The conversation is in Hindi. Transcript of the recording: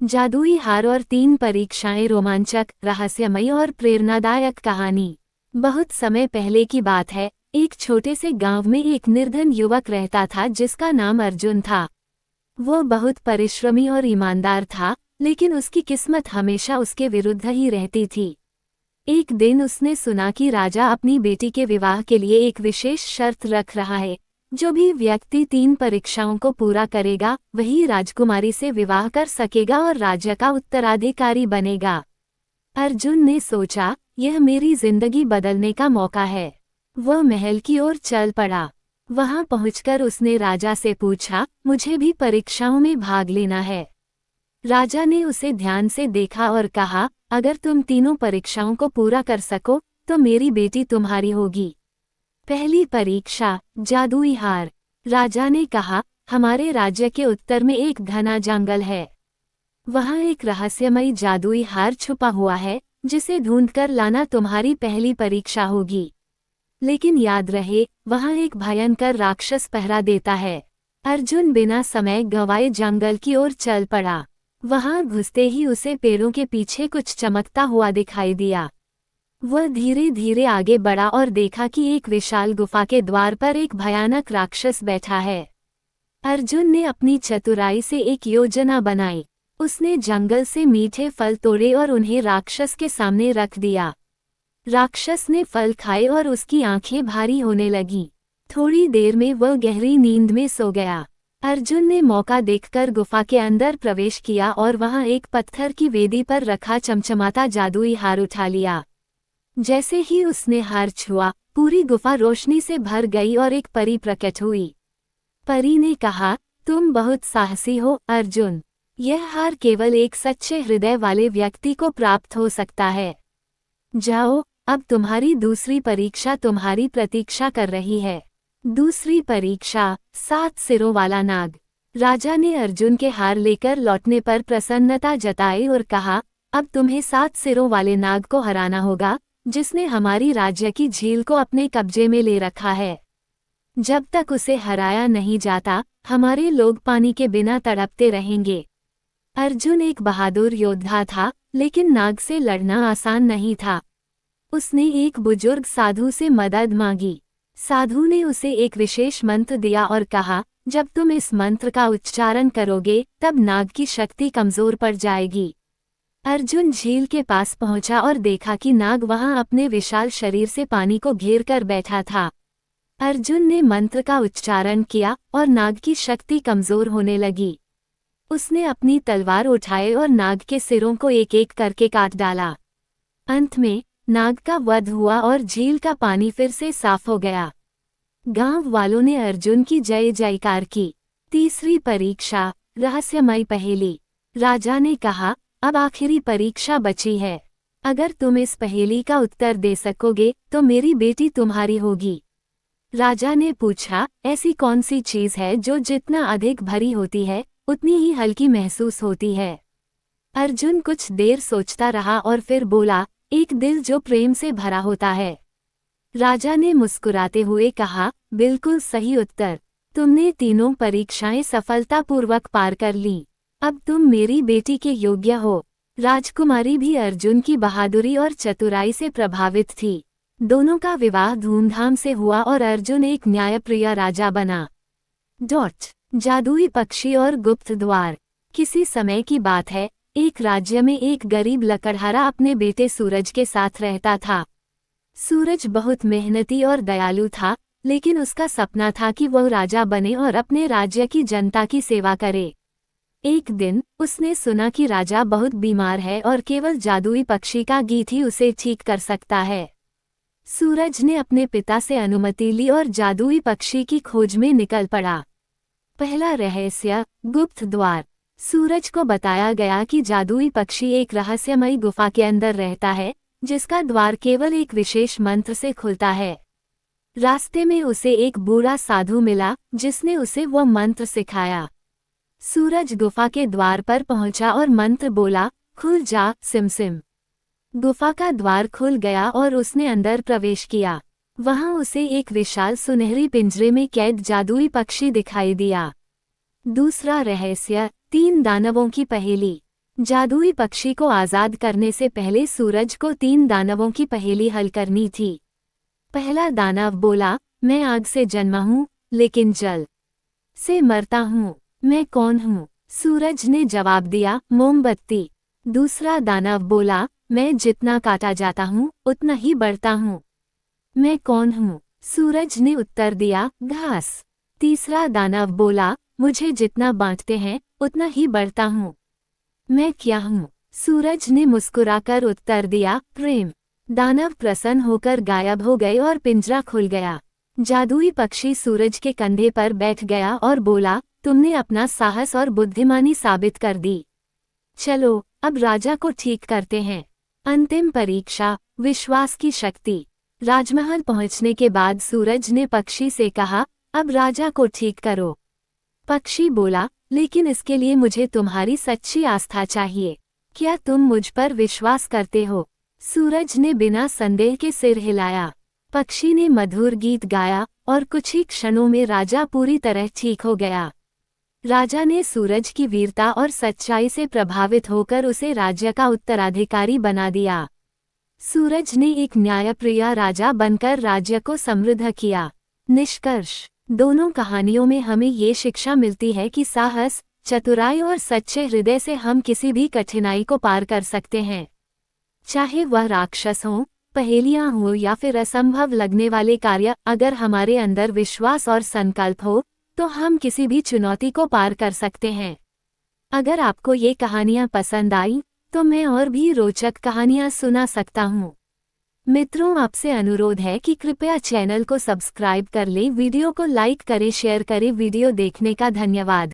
जादुई हार और 3 परीक्षाएं। रोमांचक, रहस्यमयी और प्रेरणादायक कहानी। बहुत समय पहले की बात है। एक छोटे से गांव में एक निर्धन युवक रहता था जिसका नाम अर्जुन था। वो बहुत परिश्रमी और ईमानदार था, लेकिन उसकी किस्मत हमेशा उसके विरुद्ध ही रहती थी। एक दिन उसने सुना कि राजा अपनी बेटी के विवाह के लिए एक विशेष शर्त रख रहा है। जो भी व्यक्ति 3 परीक्षाओं को पूरा करेगा वही राजकुमारी से विवाह कर सकेगा और राज्य का उत्तराधिकारी बनेगा। अर्जुन ने सोचा, यह मेरी जिंदगी बदलने का मौका है। वह महल की ओर चल पड़ा। वहां पहुंचकर उसने राजा से पूछा, मुझे भी परीक्षाओं में भाग लेना है। राजा ने उसे ध्यान से देखा और कहा, अगर तुम तीनों परीक्षाओं को पूरा कर सको तो मेरी बेटी तुम्हारी होगी। पहली परीक्षा, जादुई हार। राजा ने कहा, हमारे राज्य के उत्तर में एक घना जंगल है। वहां एक रहस्यमयी जादुई हार छुपा हुआ है, जिसे ढूंढकर लाना तुम्हारी पहली परीक्षा होगी। लेकिन याद रहे, वहां एक भयंकर राक्षस पहरा देता है। अर्जुन बिना समय गंवाए जंगल की ओर चल पड़ा। वहां घुसते ही उसे पेड़ों के पीछे कुछ चमकता हुआ दिखाई दिया। वह धीरे धीरे आगे बढ़ा और देखा कि एक विशाल गुफा के द्वार पर एक भयानक राक्षस बैठा है। अर्जुन ने अपनी चतुराई से एक योजना बनाई। उसने जंगल से मीठे फल तोड़े और उन्हें राक्षस के सामने रख दिया। राक्षस ने फल खाए और उसकी आंखें भारी होने लगीं। थोड़ी देर में वह गहरी नींद में सो गया। अर्जुन ने मौका देखकर गुफा के अंदर प्रवेश किया और वहां एक पत्थर की वेदी पर रखा चमचमाता जादुई हार उठा लिया। जैसे ही उसने हार छुआ, पूरी गुफा रोशनी से भर गई और एक परी प्रकट हुई। परी ने कहा, तुम बहुत साहसी हो अर्जुन। यह हार केवल एक सच्चे हृदय वाले व्यक्ति को प्राप्त हो सकता है। जाओ, अब तुम्हारी दूसरी परीक्षा तुम्हारी प्रतीक्षा कर रही है। दूसरी परीक्षा, 7 सिरों वाला नाग। राजा ने अर्जुन के हार लेकर लौटने पर प्रसन्नता जताई और कहा, अब तुम्हें 7 सिरों वाले नाग को हराना होगा, जिसने हमारी राज्य की झील को अपने कब्जे में ले रखा है। जब तक उसे हराया नहीं जाता, हमारे लोग पानी के बिना तड़पते रहेंगे। अर्जुन एक बहादुर योद्धा था, लेकिन नाग से लड़ना आसान नहीं था। उसने एक बुजुर्ग साधु से मदद मांगी। साधु ने उसे एक विशेष मंत्र दिया और कहा, जब तुम इस मंत्र का उच्चारण करोगे तब नाग की शक्ति कमजोर पड़ जाएगी। अर्जुन झील के पास पहुंचा और देखा कि नाग वहां अपने विशाल शरीर से पानी को घेर कर बैठा था। अर्जुन ने मंत्र का उच्चारण किया और नाग की शक्ति कमजोर होने लगी। उसने अपनी तलवार उठाई और नाग के सिरों को एक एक करके काट डाला। अंत में नाग का वध हुआ और झील का पानी फिर से साफ हो गया। गांव वालों ने अर्जुन की जय जयकार की। तीसरी परीक्षा, रहस्यमयी पहेली। राजा ने कहा, अब आखिरी परीक्षा बची है। अगर तुम इस पहेली का उत्तर दे सकोगे तो मेरी बेटी तुम्हारी होगी। राजा ने पूछा, ऐसी कौन सी चीज है जो जितना अधिक भरी होती है उतनी ही हल्की महसूस होती है? अर्जुन कुछ देर सोचता रहा और फिर बोला, एक दिल जो प्रेम से भरा होता है। राजा ने मुस्कुराते हुए कहा, बिल्कुल सही उत्तर। तुमने तीनों परीक्षाएं सफलतापूर्वक पार कर ली। अब तुम मेरी बेटी के योग्य हो। राजकुमारी भी अर्जुन की बहादुरी और चतुराई से प्रभावित थी। दोनों का विवाह धूमधाम से हुआ और अर्जुन एक न्यायप्रिय राजा बना। जादुई पक्षी और गुप्त द्वार। किसी समय की बात है, एक राज्य में एक गरीब लकड़हारा अपने बेटे सूरज के साथ रहता था। सूरज बहुत मेहनती और दयालु था, लेकिन उसका सपना था कि वह राजा बने और अपने राज्य की जनता की सेवा करे। एक दिन उसने सुना कि राजा बहुत बीमार है और केवल जादुई पक्षी का गीत ही उसे ठीक कर सकता है। सूरज ने अपने पिता से अनुमति ली और जादुई पक्षी की खोज में निकल पड़ा। पहला रहस्य, गुप्त द्वार। सूरज को बताया गया कि जादुई पक्षी एक रहस्यमयी गुफा के अंदर रहता है, जिसका द्वार केवल एक विशेष मंत्र से खुलता है। रास्ते में उसे एक बूढ़ा साधु मिला, जिसने उसे वह मंत्र सिखाया। सूरज गुफा के द्वार पर पहुंचा और मंत्र बोला, खुल जा सिमसिम। गुफा का द्वार खुल गया और उसने अंदर प्रवेश किया। वहां उसे एक विशाल सुनहरी पिंजरे में कैद जादुई पक्षी दिखाई दिया। दूसरा रहस्य, 3 दानवों की पहेली। जादुई पक्षी को आजाद करने से पहले सूरज को 3 दानवों की पहेली हल करनी थी। पहला दानव बोला, मैं आग से जन्मा हूँ, लेकिन जल से मरता हूँ। मैं कौन हूँ? सूरज ने जवाब दिया, मोमबत्ती। दूसरा दानव बोला, मैं जितना काटा जाता हूँ उतना ही बढ़ता हूँ। मैं कौन हूँ? सूरज ने उत्तर दिया, घास। तीसरा दानव बोला, मुझे जितना बांटते हैं उतना ही बढ़ता हूँ। मैं क्या हूँ? सूरज ने मुस्कुराकर उत्तर दिया, प्रेम। दानव प्रसन्न होकर गायब हो गए और पिंजरा खुल गया। जादुई पक्षी सूरज के कंधे पर बैठ गया और बोला, तुमने अपना साहस और बुद्धिमानी साबित कर दी। चलो अब राजा को ठीक करते हैं। अंतिम परीक्षा, विश्वास की शक्ति। राजमहल पहुंचने के बाद सूरज ने पक्षी से कहा, अब राजा को ठीक करो। पक्षी बोला, लेकिन इसके लिए मुझे तुम्हारी सच्ची आस्था चाहिए। क्या तुम मुझ पर विश्वास करते हो? सूरज ने बिना संदेह के सिर हिलाया। पक्षी ने मधुर गीत गाया और कुछ ही क्षणों में राजा पूरी तरह ठीक हो गया। राजा ने सूरज की वीरता और सच्चाई से प्रभावित होकर उसे राज्य का उत्तराधिकारी बना दिया। सूरज ने एक न्यायप्रिय राजा बनकर राज्य को समृद्ध किया। निष्कर्ष, दोनों कहानियों में हमें ये शिक्षा मिलती है कि साहस, चतुराई और सच्चे हृदय से हम किसी भी कठिनाई को पार कर सकते हैं। चाहे वह राक्षस हो, पहेलियां हो या फिर असंभव लगने वाले कार्य, अगर हमारे अंदर विश्वास और संकल्प हो तो हम किसी भी चुनौती को पार कर सकते हैं। अगर आपको ये कहानियां पसंद आई तो मैं और भी रोचक कहानियां सुना सकता हूँ। मित्रों, आपसे अनुरोध है कि कृपया चैनल को सब्सक्राइब कर लें, वीडियो को लाइक करें, शेयर करें। वीडियो देखने का धन्यवाद।